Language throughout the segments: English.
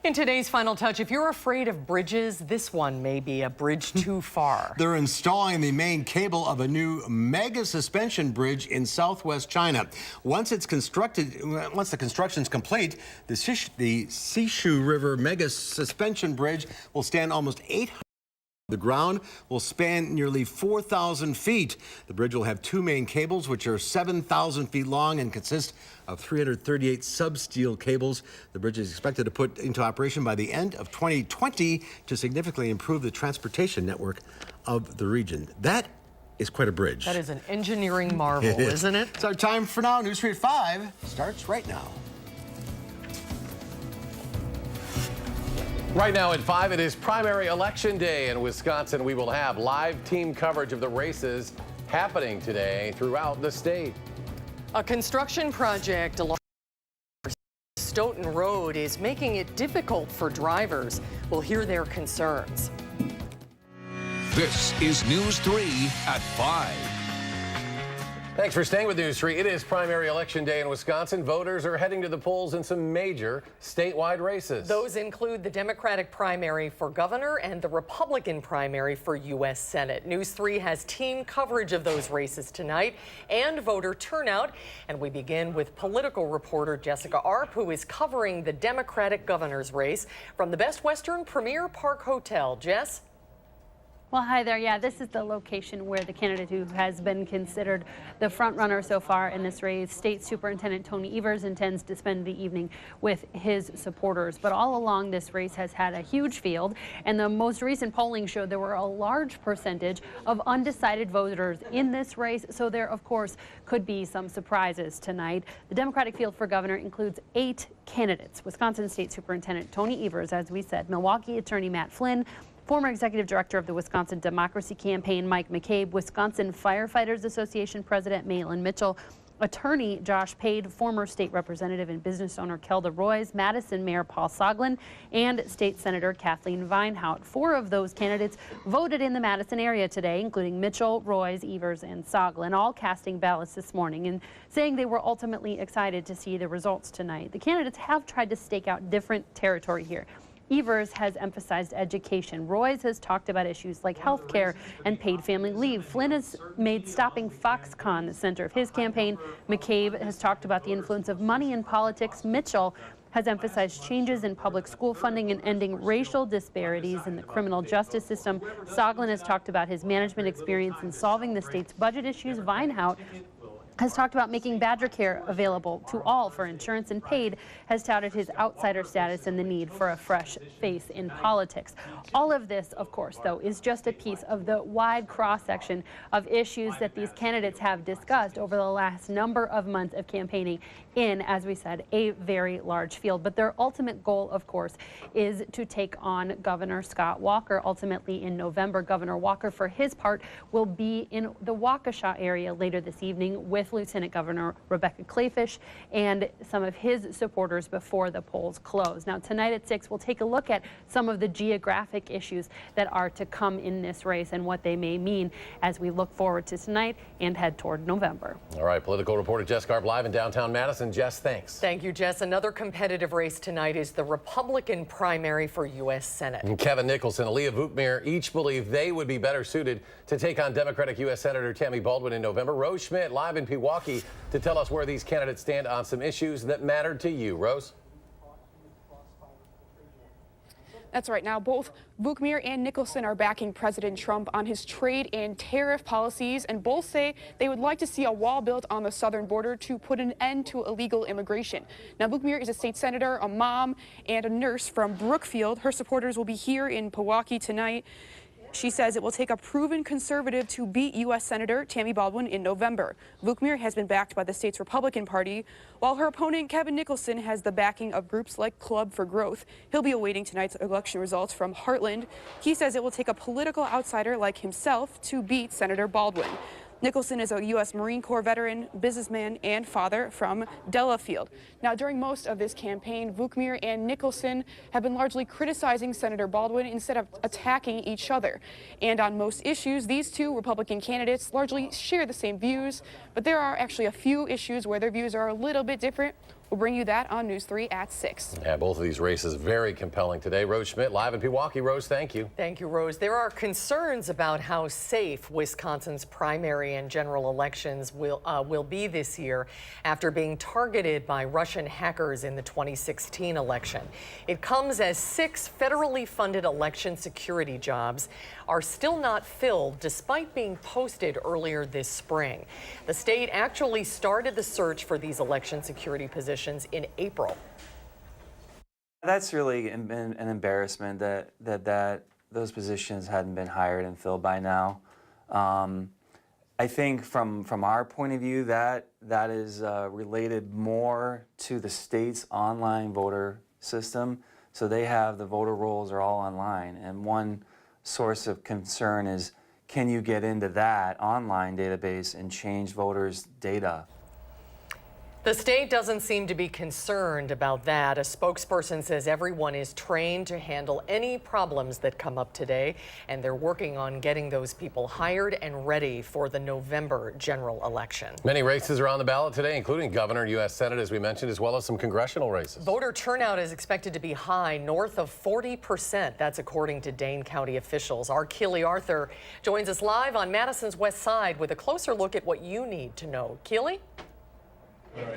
In today's Final Touch, if you're afraid of bridges, this one may be a bridge too far. They're installing the main cable of a new mega suspension bridge in southwest China. Once the construction's complete, the Sishu River mega suspension bridge will stand almost 800. The ground will span nearly 4,000 feet. The bridge will have two main cables, which are 7,000 feet long and consist of 338 substeel cables. The bridge is expected to put into operation by the end of 2020 to significantly improve the transportation network of the region. That is quite a bridge. That is an engineering marvel, isn't it? It's our time for now. News 3 at 5 starts right now. Right now at 5, it is primary election day in Wisconsin. We will have live team coverage of the races happening today throughout the state. A construction project along Stoughton Road is making it difficult for drivers. We'll hear their concerns. This is News 3 at 5. Thanks for staying with News 3. It is primary election day in Wisconsin. Voters are heading to the polls in some major statewide races. Those include the Democratic primary for governor and the Republican primary for U.S. Senate. News 3 has team coverage of those races tonight and voter turnout. And we begin with political reporter Jessica Arp, who is covering the Democratic governor's race from the Best Western Premier Park Hotel. Jess? Well, hi there. Yeah, this is the location where the candidate who has been considered the front runner so far in this race, State Superintendent Tony Evers, intends to spend the evening with his supporters. But all along, this race has had a huge field, and the most recent polling showed there were a large percentage of undecided voters in this race. So there, of course, could be some surprises tonight. The Democratic field for governor includes 8 candidates: Wisconsin State Superintendent Tony Evers, as we said, Milwaukee Attorney Matt Flynn, former executive director of the Wisconsin Democracy Campaign Mike McCabe, Wisconsin Firefighters Association President Mahlon Mitchell, attorney Josh Pade, former state representative and business owner Kelda Roys, Madison Mayor Paul Soglin, and State Senator Kathleen Vinehout. 4 of those candidates voted in the Madison area today, including Mitchell, Roys, Evers, and Soglin, all casting ballots this morning and saying they were ultimately excited to see the results tonight. The candidates have tried to stake out different territory here. Evers has emphasized education. Roys has talked about issues like health care and paid family leave. Flynn has made stopping Foxconn the center of his campaign. McCabe has talked about the influence of money in politics. Mitchell has emphasized changes in public school funding and ending racial disparities in the criminal justice system. Soglin has talked about his management experience in solving the state's budget issues. Vinehout has talked about making Badger Care available to all for insurance, and Pade has touted his outsider status and the need for a fresh face in politics. All of this, of course, though, is just a piece of the wide cross-section of issues that these candidates have discussed over the last number of months of campaigning in, as we said, a very large field. But their ultimate goal, of course, is to take on Governor Scott Walker ultimately in November. Governor Walker, for his part, will be in the Waukesha area later this evening with Lieutenant Governor Rebecca Kleefisch and some of his supporters before the polls close. Now, tonight at 6, we'll take a look at some of the geographic issues that are to come in this race and what they may mean as we look forward to tonight and head toward November. All right, political reporter Jess Garb live in downtown Madison. Jess, thanks. Thank you, Jess. Another competitive race tonight is the Republican primary for U.S. Senate. And Kevin Nicholson, Leah Vukmir each believe they would be better suited to take on Democratic U.S. Senator Tammy Baldwin in November. Rose Schmidt live in Pewaukee to tell us where these candidates stand on some issues that matter to you. Rose? That's right. Now, both Vukmir and Nicholson are backing President Trump on his trade and tariff policies, and both say they would like to see a wall built on the southern border to put an end to illegal immigration. Now, Vukmir is a state senator, a mom, and a nurse from Brookfield. Her supporters will be here in Pewaukee tonight. She says it will take a proven conservative to beat U.S. Senator Tammy Baldwin in November. Vukmir has been backed by the state's Republican Party, while her opponent, Kevin Nicholson, has the backing of groups like Club for Growth. He'll be awaiting tonight's election results from Heartland. He says it will take a political outsider like himself to beat Senator Baldwin. Nicholson is a U.S. Marine Corps veteran, businessman, and father from Delafield. Now, during most of this campaign, Vukmir and Nicholson have been largely criticizing Senator Baldwin instead of attacking each other. And on most issues, these two Republican candidates largely share the same views, but there are actually a few issues where their views are a little bit different. We'll bring you that on News 3 at 6. Yeah, both of these races very compelling today. Rose Schmidt live in Pewaukee. Rose, thank you. Thank you, Rose. There are concerns about how safe Wisconsin's primary and general elections will be this year after being targeted by Russian hackers in the 2016 election. It comes as 6 federally funded election security jobs are still not filled despite being posted earlier this spring. The state actually started the search for these election security positions in April. That's really been an embarrassment that those positions hadn't been hired and filled by now. I think from our point of view, that is related more to the state's online voter system. So they have the voter rolls are all online, and one source of concern is, can you get into that online database and change voters' data? The state doesn't seem to be concerned about that. A spokesperson says everyone is trained to handle any problems that come up today, and they're working on getting those people hired and ready for the November general election. Many races are on the ballot today, including governor and U.S. Senate, as we mentioned, as well as some congressional races. Voter turnout is expected to be high, north of 40%. That's according to Dane County officials. Our Keely Arthur joins us live on Madison's west side with a closer look at what you need to know. Keely?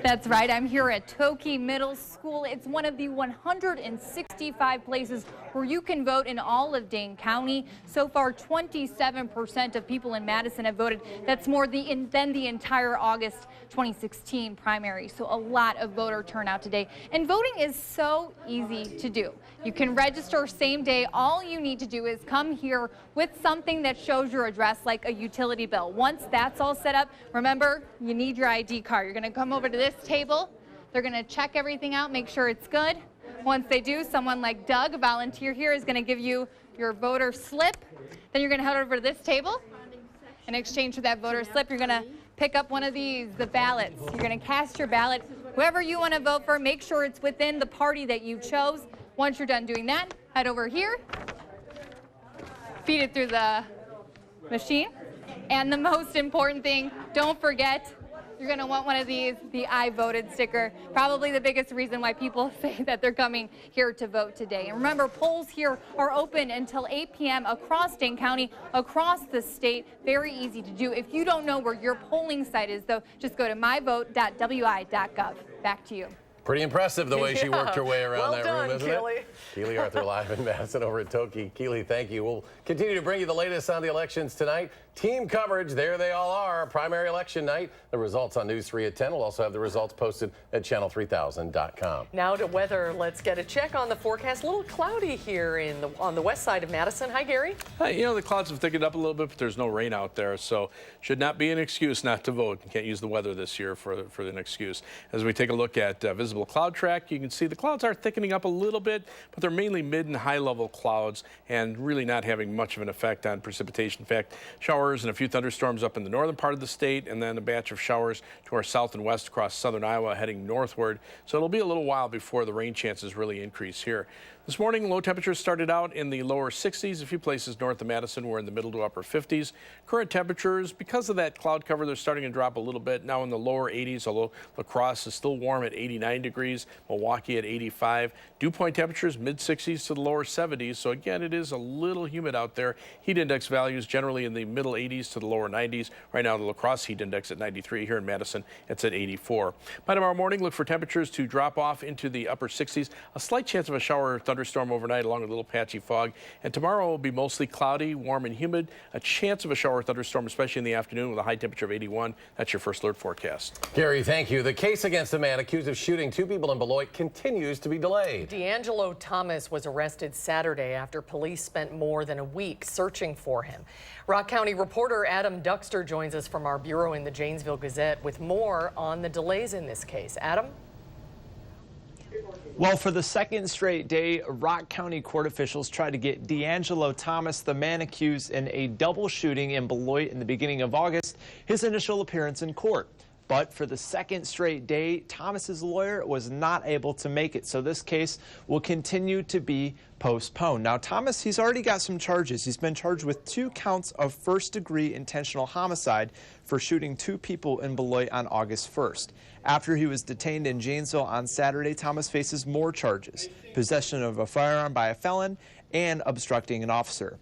That's right. I'm here at Toki Middle School. It's one of the 165 places where you can vote in all of Dane County. So far, 27% of people in Madison have voted. That's more than the entire August 2016 primary. So a lot of voter turnout today. And voting is so easy to do. You can register same day. All you need to do is come here with something that shows your address, like a utility bill. Once that's all set up, remember, you need your ID card. You're going to come over to this table. They're going to check everything out, make sure it's good. Once they do, someone like Doug, a volunteer here, is going to give you your voter slip. Then you're going to head over to this table. In exchange for that voter slip, you're going to pick up one of these, the ballots. You're going to cast your ballot. Whoever you want to vote for, make sure it's within the party that you chose. Once you're done doing that, head over here, feed it through the machine. And the most important thing, don't forget, you're going to want one of these, the I voted sticker. Probably the biggest reason why people say that they're coming here to vote today. And remember, polls here are open until 8 p.m. across Dane County, across the state. Very easy to do. If you don't know where your polling site is, though, just go to myvote.wi.gov. Back to you. Pretty impressive the way she worked her way around that room, isn't Keely. it? Keely Arthur live in Madison over at Toki. Keely, thank you. We'll continue to bring you the latest on the elections tonight. Team coverage, there they all are. Primary election night. The results on News 3 at 10. We'll also have the results posted at channel3000.com. Now to weather. Let's get a check on the forecast. A little cloudy here on the west side of Madison. Hi, Gary. Hi, you know, the clouds have thickened up a little bit, but there's no rain out there, so should not be an excuse not to vote. You can't use the weather this year for an excuse. As we take a look at visible cloud track, you can see the clouds are thickening up a little bit, but they're mainly mid and high level clouds and really not having much of an effect on precipitation. In fact, showers and a few thunderstorms up in the northern part of the state, and then a batch of showers to our south and west across southern Iowa heading northward. So it'll be a little while before the rain chances really increase here. This morning, low temperatures started out in the lower 60s. A few places north of Madison were in the middle to upper 50s. Current temperatures, because of that cloud cover, they're starting to drop a little bit. Now in the lower 80s, although La Crosse is still warm at 89 degrees, Milwaukee at 85. Dew point temperatures mid 60s to the lower 70s. So again, it is a little humid out there. Heat index values generally in the middle 80s to the lower 90s. Right now, the La Crosse heat index at 93. Here in Madison, it's at 84. By tomorrow morning, look for temperatures to drop off into the upper 60s. A slight chance of a shower or thunderstorm overnight along with a little patchy fog. And tomorrow will be mostly cloudy, warm and humid. A chance of a shower or thunderstorm, especially in the afternoon with a high temperature of 81. That's your first alert forecast. Gary, thank you. The case against a man accused of shooting 2 people in Beloit continues to be delayed. D'Angelo Thomas was arrested Saturday after police spent more than a week searching for him. Rock County reporter Adam Duxter joins us from our bureau in the Janesville Gazette with more on the delays in this case. Adam? Well, for the second straight day, Rock County court officials tried to get D'Angelo Thomas, the man accused in a double shooting in Beloit in the beginning of August, his initial appearance in court. But for the second straight day, Thomas's lawyer was not able to make it, so this case will continue to be postponed. Now, Thomas, he's already got some charges. He's been charged with 2 counts of first-degree intentional homicide for shooting 2 people in Beloit on August 1st. After he was detained in Janesville on Saturday, Thomas faces more charges: possession of a firearm by a felon and obstructing an officer.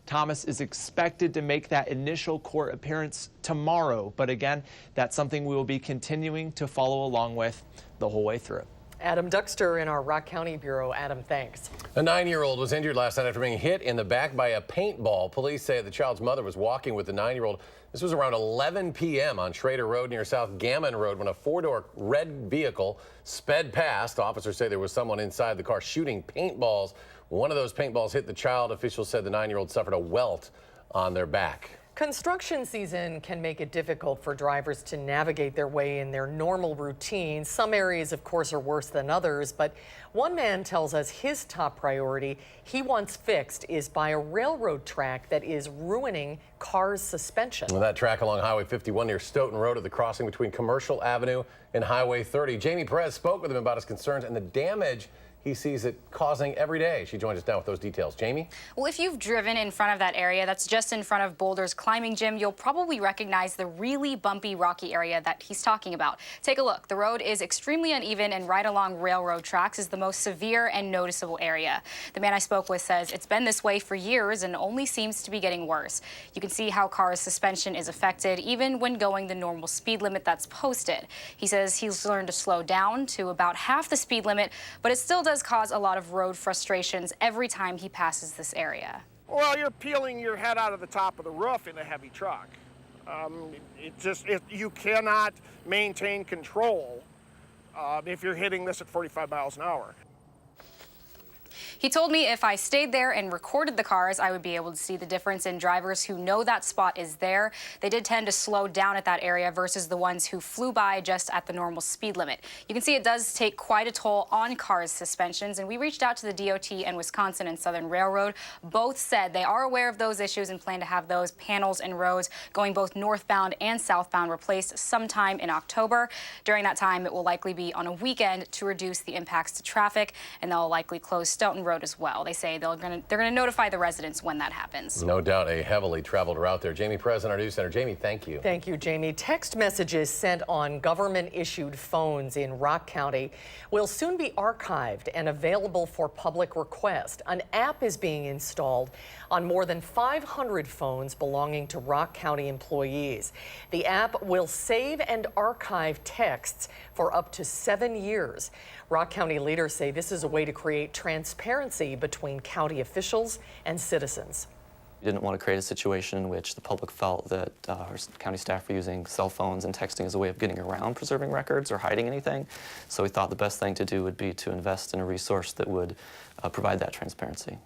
Thomas is expected to make that initial court appearance tomorrow, but again, that's something we will be continuing to follow along with the whole way through. Adam Duxter in our Rock County Bureau. Adam, thanks. A 9-year-old was injured last night after being hit in the back by a paintball. Police say the child's mother was walking with the 9-year-old. This was around 11 p.m. on Schrader Road near South Gammon Road when a 4-door red vehicle sped past. Officers say there was someone inside the car shooting paintballs. One of those paintballs hit the child. Officials said the 9-year-old suffered a welt on their back. Construction season can make it difficult for drivers to navigate their way in their normal routine. Some areas, of course, are worse than others, but one man tells us his top priority he wants fixed is by a railroad track that is ruining cars' suspension. Well, that track along Highway 51 near Stoughton Road at the crossing between Commercial Avenue and Highway 30. Jamie Perez spoke with him about his concerns and the damage he sees it causing every day. She joins us now with those details. Jamie? Well, if you've driven in front of that area that's just in front of Boulder's climbing gym, you'll probably recognize the really bumpy, rocky area that he's talking about. Take a look. The road is extremely uneven, and right along railroad tracks is the most severe and noticeable area. The man I spoke with says it's been this way for years and only seems to be getting worse. You can see how cars' suspension is affected even when going the normal speed limit that's posted. He says he's learned to slow down to about half the speed limit, but it still does cause a lot of road frustrations every time he passes this area. Well, you're peeling your head out of the top of the roof in a heavy truck. You cannot maintain control if you're hitting this at 45 miles an hour. He told me if I stayed there and recorded the cars, I would be able to see the difference in drivers who know that spot is there. They did tend to slow down at that area versus the ones who flew by just at the normal speed limit. You can see it does take quite a toll on cars' suspensions, and we reached out to the DOT and Wisconsin and Southern Railroad. Both said they are aware of those issues and plan to have those panels and rows going both northbound and southbound replaced sometime in October. During that time, it will likely be on a weekend to reduce the impacts to traffic, and they'll likely close Stoughton Road as well. They say they're going to notify the residents when that happens. No doubt a heavily traveled route there. Jamie Perez in our news center. Jamie, thank you. Thank you, Jamie. Text messages sent on government-issued phones in Rock County will soon be archived and available for public request. An app is being installed on more than 500 phones belonging to Rock County employees. The app will save and archive texts for up to 7 years. Rock County leaders say this is a way to create transparency between county officials and citizens. We didn't want to create a situation in which the public felt that our county staff were using cell phones and texting as a way of getting around preserving records or hiding anything. So we thought the best thing to do would be to invest in a resource that would provide that transparency.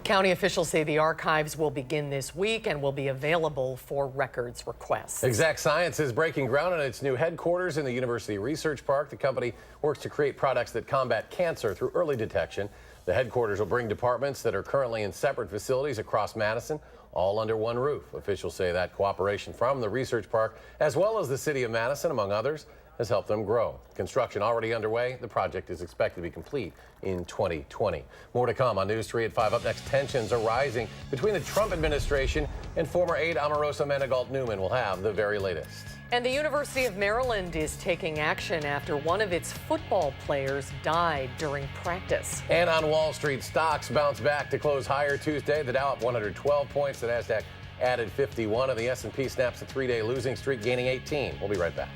County officials say the archives will begin this week and will be available for records requests. Exact Science is breaking ground on its new headquarters in the University Research Park. The company works to create products that combat cancer through early detection. The headquarters will bring departments that are currently in separate facilities across Madison, all under one roof. Officials say that cooperation from the Research Park, as well as the city of Madison, among others, has helped them grow. Construction already underway. The project is expected to be complete in 2020. More to come on News 3 at 5. Up next, tensions are rising between the Trump administration and former aide Omarosa Manigault Newman. We'll have the very latest. And the University of Maryland is taking action after one of its football players died during practice. And on Wall Street, stocks bounce back to close higher Tuesday. The Dow up 112 points. The Nasdaq added 51, and the S&P snaps a 3-day losing streak, gaining 18. We'll be right back.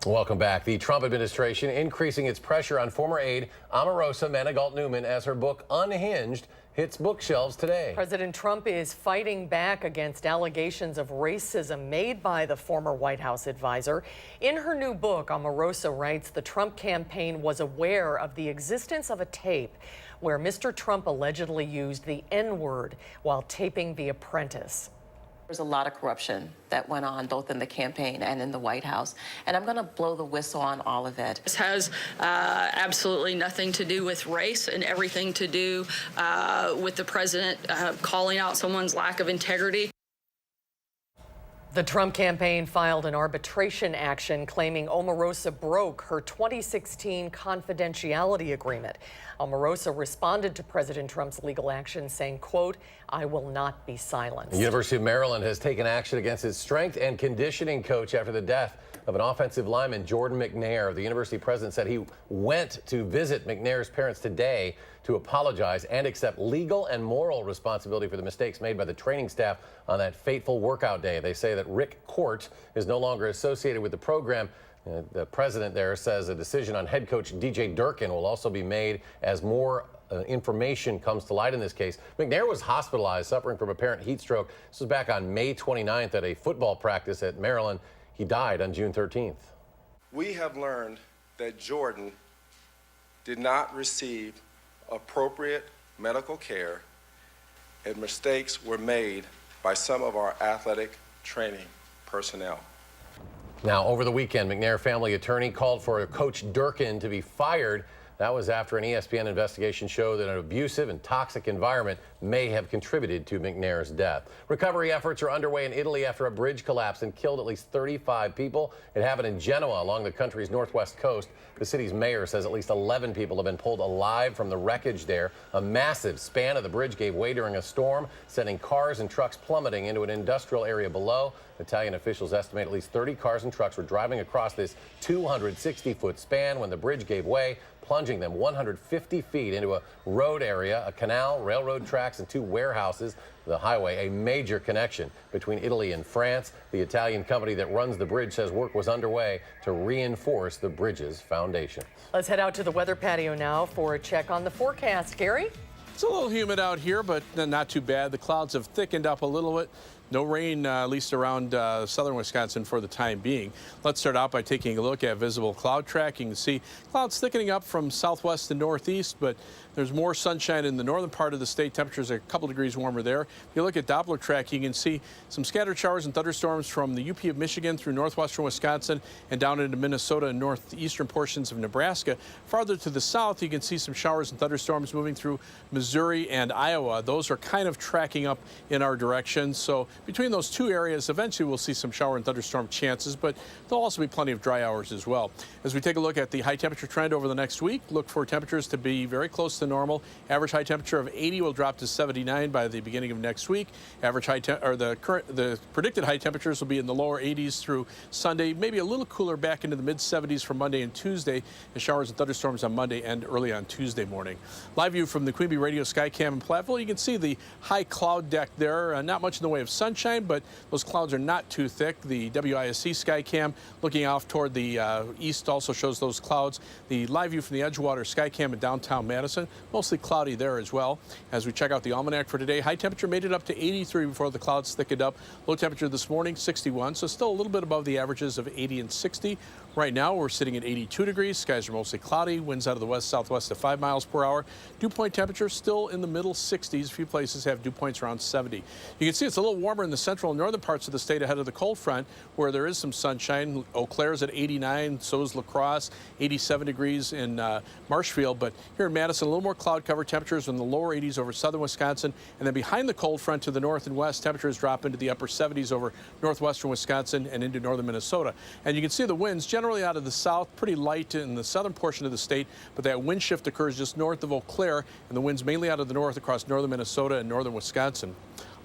Welcome back. The Trump administration increasing its pressure on former aide Omarosa Manigault-Newman as her book Unhinged hits bookshelves today. President Trump is fighting back against allegations of racism made by the former White House advisor. In her new book, Omarosa writes the Trump campaign was aware of the existence of a tape where Mr. Trump allegedly used the N-word while taping The Apprentice. There's a lot of corruption that went on both in the campaign and in the White House, and I'm going to blow the whistle on all of it. This has absolutely nothing to do with race and everything to do with the president calling out someone's lack of integrity. The Trump campaign filed an arbitration action claiming Omarosa broke her 2016 confidentiality agreement. Omarosa responded to President Trump's legal action saying, quote, "I will not be silenced." The University of Maryland has taken action against its strength and conditioning coach after the death of an offensive lineman, Jordan McNair. The university president said he went to visit McNair's parents today to apologize and accept legal and moral responsibility for the mistakes made by the training staff on that fateful workout day. They say that Rick Court is no longer associated with the program. The president there says a decision on head coach DJ Durkin will also be made as more information comes to light in this case. McNair was hospitalized suffering from apparent heat stroke. This was back on May 29th at a football practice at Maryland. He died on June 13th. We have learned that Jordan did not receive appropriate medical care and mistakes were made by some of our athletic training personnel. Now, over the weekend, McNair family attorney called for Coach Durkin to be fired. That was after an ESPN investigation showed that an abusive and toxic environment may have contributed to McNair's death. Recovery efforts are underway in Italy after a bridge collapsed and killed at least 35 people. It happened in Genoa along the country's northwest coast. The city's mayor says at least 11 people have been pulled alive from the wreckage there. A massive span of the bridge gave way during a storm, sending cars and trucks plummeting into an industrial area below. Italian officials estimate at least 30 cars and trucks were driving across this 260-foot span when the bridge gave way, plunging them 150 feet into a road area, a canal, railroad tracks, and 2 warehouses. The highway, a major connection between Italy and France. The Italian company that runs the bridge says work was underway to reinforce the bridge's foundation. Let's head out to the weather patio now for a check on the forecast. Gary? It's a little humid out here, but not too bad. The clouds have thickened up a little bit. No rain, at least around southern Wisconsin for the time being. Let's start out by taking a look at visible cloud track. You can see clouds thickening up from southwest to northeast, but there's more sunshine in the northern part of the state. Temperatures are a couple degrees warmer there. If you look at Doppler track, you can see some scattered showers and thunderstorms from the UP of Michigan through northwestern Wisconsin and down into Minnesota and northeastern portions of Nebraska. Farther to the south, you can see some showers and thunderstorms moving through Missouri and Iowa. Those are kind of tracking up in our direction. So between those two areas, eventually we'll see some shower and thunderstorm chances, but there'll also be plenty of dry hours as well. As we take a look at the high temperature trend over the next week, look for temperatures to be very close to normal. Average high temperature of 80 will drop to 79 by the beginning of next week. Average the predicted high temperatures will be in the lower 80s through Sunday, maybe a little cooler back into the mid 70s for Monday and Tuesday, and showers and thunderstorms on Monday and early on Tuesday morning. Live view from the Queen Bee Radio Skycam in Platteville. You can see the high cloud deck there. Not much in the way of sunshine, but those clouds are not too thick. The WISC Skycam looking off toward the east also shows those clouds. The live view from the Edgewater Skycam in downtown Madison, mostly cloudy there as well. As we check out the almanac for today, high temperature made it up to 83 before the clouds thickened up. Low temperature this morning, 61, so still a little bit above the averages of 80 and 60. Right now, we're sitting at 82 degrees. Skies are mostly cloudy. Winds out of the west-southwest at 5 miles per hour. Dew point temperature still in the middle 60s. A few places have dew points around 70. You can see it's a little warmer in the central and northern parts of the state ahead of the cold front, where there is some sunshine. Eau Claire's at 89, so is La Crosse, 87 degrees in Marshfield. But here in Madison, a little more cloud cover. Temperatures in the lower 80s over southern Wisconsin. And then behind the cold front to the north and west, temperatures drop into the upper 70s over northwestern Wisconsin and into northern Minnesota. And you can see the winds generally out of the south, pretty light in the southern portion of the state, but that wind shift occurs just north of Eau Claire, and the winds mainly out of the north across northern Minnesota and northern Wisconsin.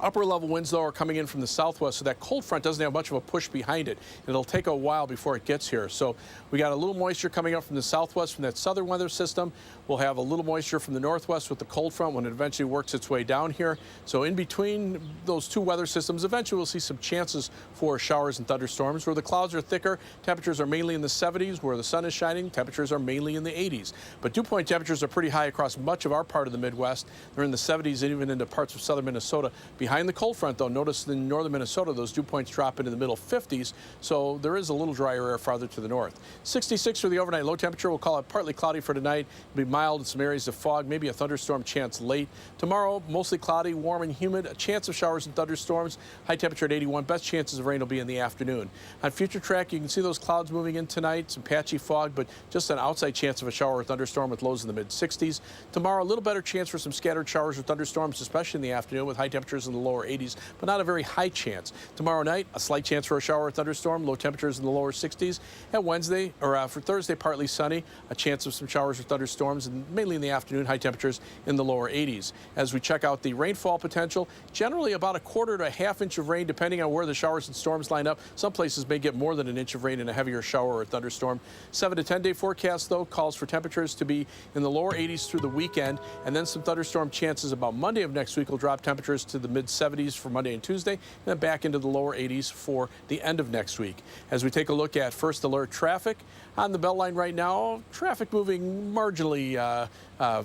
Upper level winds, though, are coming in from the southwest, so that cold front doesn't have much of a push behind it. It'll take a while before it gets here. So we got a little moisture coming up from the southwest from that southern weather system. We'll have a little moisture from the northwest with the cold front when it eventually works its way down here. So in between those two weather systems, eventually we'll see some chances for showers and thunderstorms. Where the clouds are thicker, temperatures are mainly in the 70s. Where the sun is shining, temperatures are mainly in the 80s. But dew point temperatures are pretty high across much of our part of the Midwest. They're in the 70s and even into parts of southern Minnesota. Behind the cold front, though, notice in northern Minnesota, those dew points drop into the middle 50s. So there is a little drier air farther to the north. 66 for the overnight low temperature. We'll call it partly cloudy for tonight. It'll be mild in some areas of fog, maybe a thunderstorm chance late. Tomorrow, mostly cloudy, warm and humid. A chance of showers and thunderstorms. High temperature at 81. Best chances of rain will be in the afternoon. On future track, you can see those clouds moving in tonight. Some patchy fog, but just an outside chance of a shower or thunderstorm with lows in the mid-60s. Tomorrow, a little better chance for some scattered showers or thunderstorms, especially in the afternoon with high temperatures in the lower 80s, but not a very high chance. Tomorrow night, a slight chance for a shower or thunderstorm. Low temperatures in the lower 60s. And Wednesday, or for Thursday, partly sunny. A chance of some showers or thunderstorms, and mainly in the afternoon, high temperatures in the lower 80s. As we check out the rainfall potential, generally about a quarter to a half inch of rain, depending on where the showers and storms line up. Some places may get more than an inch of rain in a heavier shower or thunderstorm. 7 to 10 day forecast, though, calls for temperatures to be in the lower 80s through the weekend, and then some thunderstorm chances about Monday of next week will drop temperatures to the mid 70s for Monday and Tuesday, and then back into the lower 80s for the end of next week. As we take a look at first alert traffic on the Beltline right now, traffic moving marginally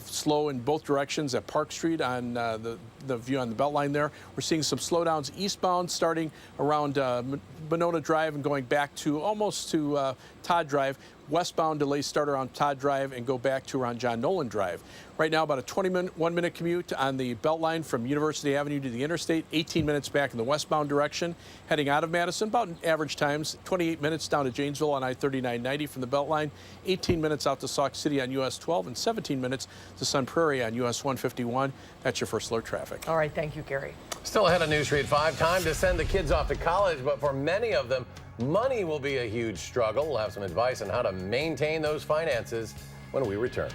slow in both directions at Park Street on the view on the Beltline there. We're seeing some slowdowns eastbound starting around Monona Drive and going back to almost to Todd Drive. Westbound delays start around Todd Drive and go back to around John Nolan Drive. Right now, about a 21-minute commute on the Beltline from University Avenue to the interstate, 18 minutes back in the westbound direction. Heading out of Madison, about average times, 28 minutes down to Janesville on I-3990 from the Beltline, 18 minutes out to Sauk City on US 12, and 17 minutes to Sun Prairie on US 151. That's your first alert traffic. All right, thank you, Gary. Still ahead of News 3 at 5. Time to send the kids off to college, but for many of them, money will be a huge struggle. We'll have some advice on how to maintain those finances when we return.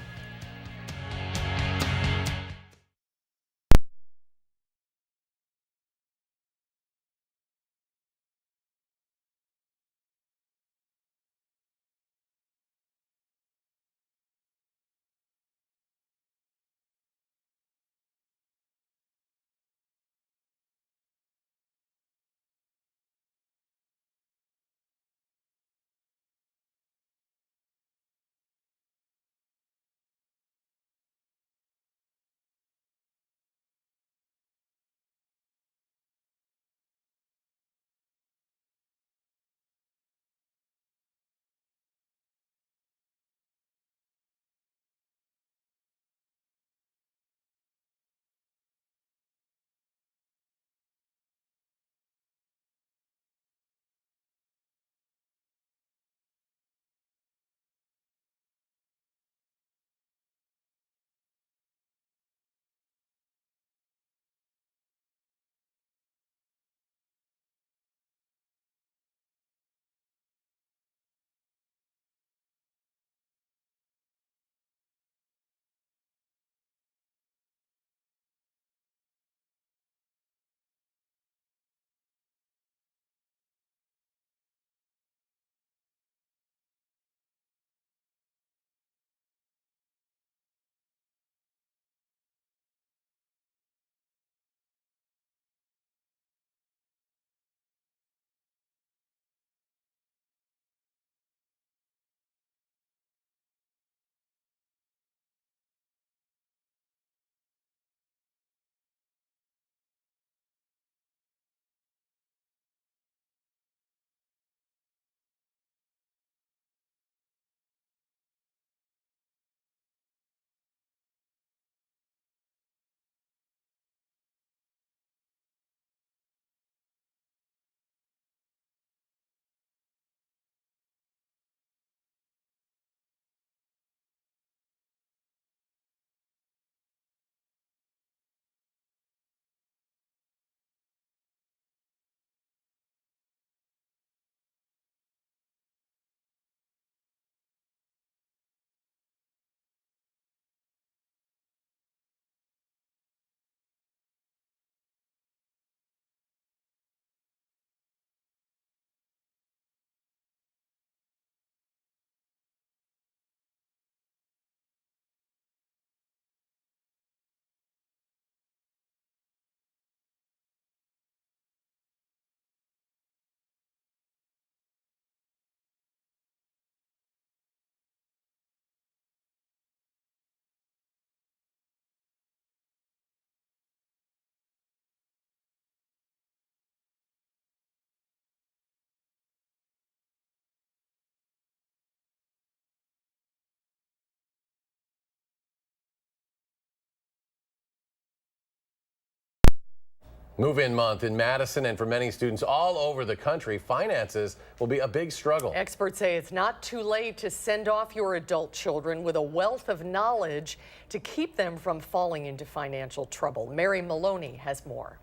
Move-in month in Madison, and for many students all over the country, finances will be a big struggle. Experts say it's not too late to send off your adult children with a wealth of knowledge to keep them from falling into financial trouble. Mary Maloney has more.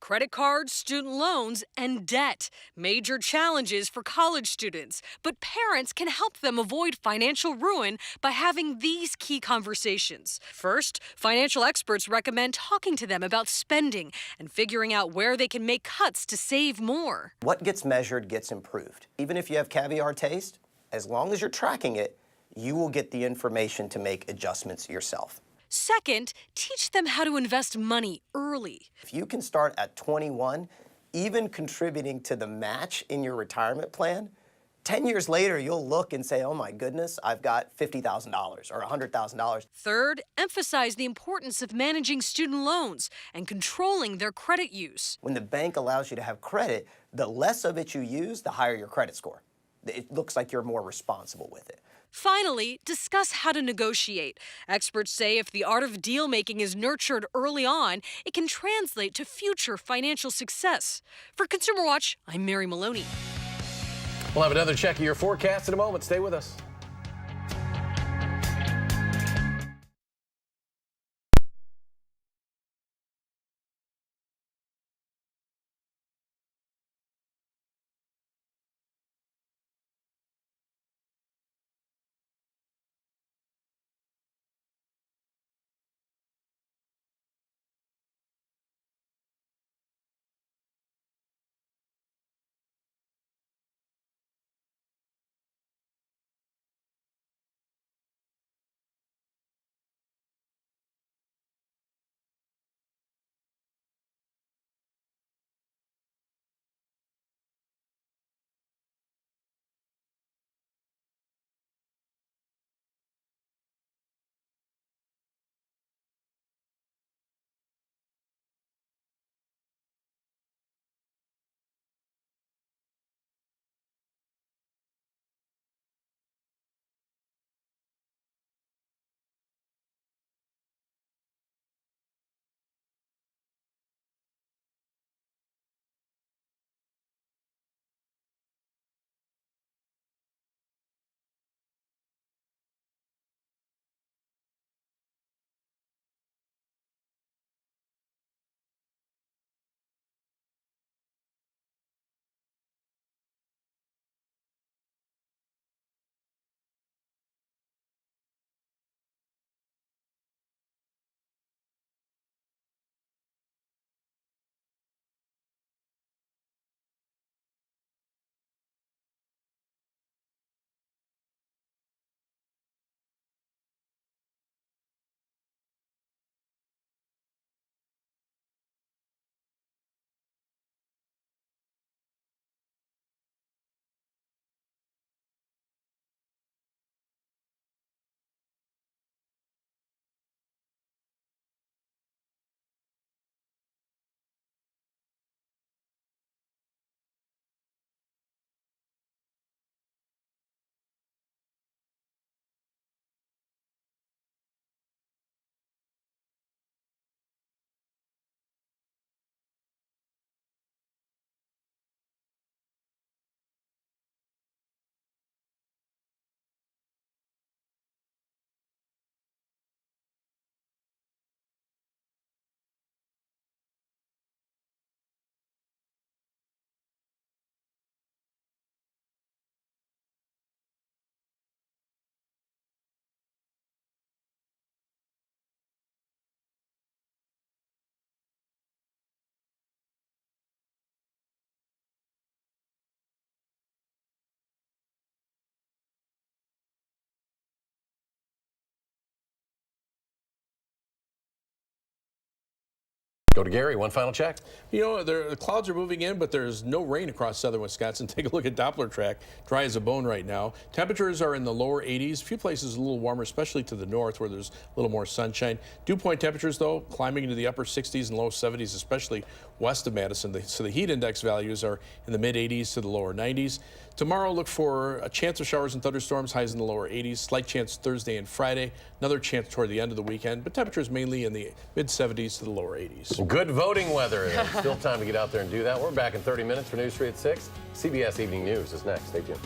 Credit cards, student loans, and debt. Major challenges for college students. But parents can help them avoid financial ruin by having these key conversations. First, financial experts recommend talking to them about spending and figuring out where they can make cuts to save more. What gets measured gets improved. Even if you have caviar taste, as long as you're tracking it, you will get the information to make adjustments yourself. Second, teach them how to invest money early. If you can start at 21, even contributing to the match in your retirement plan, 10 years later, you'll look and say, oh my goodness, I've got $50,000 or $100,000. Third, emphasize the importance of managing student loans and controlling their credit use. When the bank allows you to have credit, the less of it you use, the higher your credit score. It looks like you're more responsible with it. Finally, discuss how to negotiate. Experts say if the art of deal-making is nurtured early on, it can translate to future financial success. For Consumer Watch, I'm Mary Maloney. We'll have another check of your forecast in a moment. Stay with us. Go to Gary, one final check. You know, the clouds are moving in, but there's no rain across southern Wisconsin. Take a look at Doppler track. Dry as a bone right now. Temperatures are in the lower 80s. A few places a little warmer, especially to the north where there's a little more sunshine. Dew point temperatures, though, climbing into the upper 60s and low 70s, especially west of Madison. So the heat index values are in the mid 80s to the lower 90s. Tomorrow, look for a chance of showers and thunderstorms, highs in the lower 80s. Slight chance Thursday and Friday. Another chance toward the end of the weekend, but temperatures mainly in the mid 70s to the lower 80s. Good voting weather. There's still time to get out there and do that. We're back in 30 minutes for News 3 at 6. CBS Evening News is next. Stay tuned.